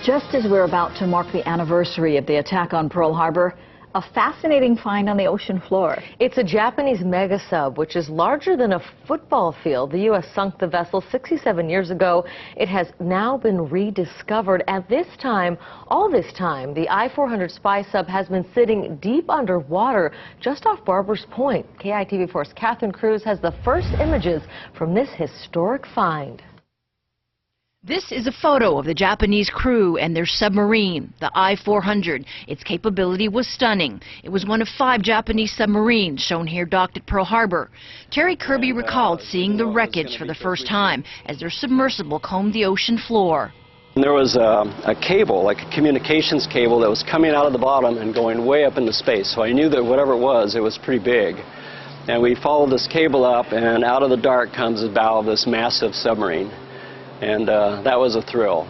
Just as we're about to mark the anniversary of the attack on Pearl Harbor, a fascinating find on the ocean floor. It's a Japanese mega sub, which is larger than a football field. The U.S. sunk the vessel 67 years ago. It has now been rediscovered. At this time, all this time, the I-400 spy sub has been sitting deep underwater just off Barbers Point. KITV4's Catherine Cruz has the first images from this historic find. This is a photo of the Japanese crew and their submarine, the I-400. Its capability was stunning. It was one of 5 Japanese submarines shown here docked at Pearl Harbor. Terry Kirby recalled seeing the wreckage for the first time as their submersible combed the ocean floor. There was a cable, like a communications cable, that was coming out of the bottom and going way up into space. So I knew that whatever it was pretty big. And we followed this cable up, and out of the dark comes the bow of this massive submarine. And that was a thrill.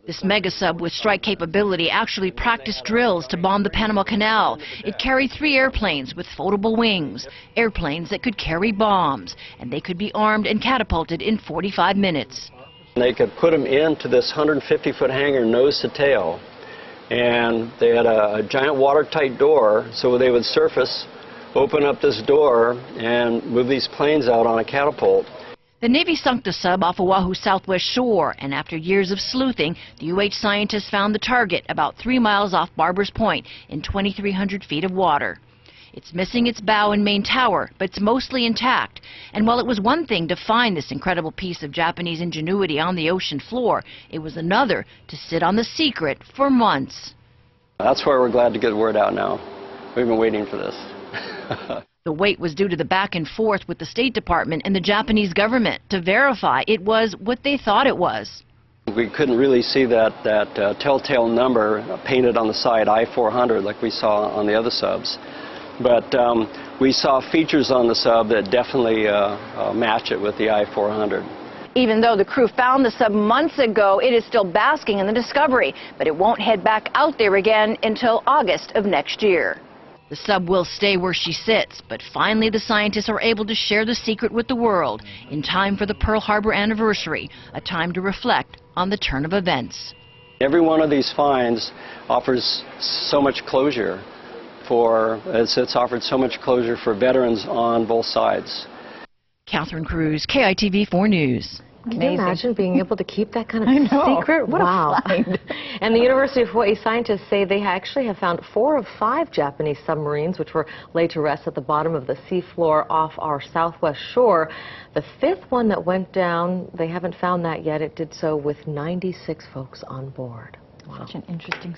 This mega sub with strike capability actually practiced drills to bomb the Panama Canal. It carried 3 airplanes with foldable wings, airplanes that could carry bombs, and they could be armed and catapulted in 45 minutes. They could put them into this 150-foot hangar nose to tail, and they had a giant watertight door, so they would surface, open up this door, and move these planes out on a catapult. The Navy sunk the sub off Oahu's southwest shore, and after years of sleuthing, the UH scientists found the target about 3 miles off Barbers Point in 2,300 feet of water. It's missing its bow and main tower, but it's mostly intact. And while it was one thing to find this incredible piece of Japanese ingenuity on the ocean floor, it was another to sit on the secret for months. That's why we're glad to get the word out now. We've been waiting for this. The wait was due to the back and forth with the State Department and the Japanese government to verify it was what they thought it was. We couldn't really see that telltale number painted on the side, I-400, like we saw on the other subs. But we saw features on the sub that definitely match it with the I-400. Even though the crew found the sub months ago, it is still basking in the discovery, but it won't head back out there again until August of next year. The sub will stay where she sits, but finally the scientists are able to share the secret with the world in time for the Pearl Harbor anniversary, a time to reflect on the turn of events. Every one of these finds offers so much closure it's offered so much closure for veterans on both sides. Catherine Cruz, KITV4 News. Can you imagine being able to keep that kind of secret? Wow. And the University of Hawaii scientists say they actually have found 4 of 5 Japanese submarines which were laid to rest at the bottom of the seafloor off our southwest shore. The 5th one that went down, they haven't found that yet. It did so with 96 folks on board. Wow. Such an interesting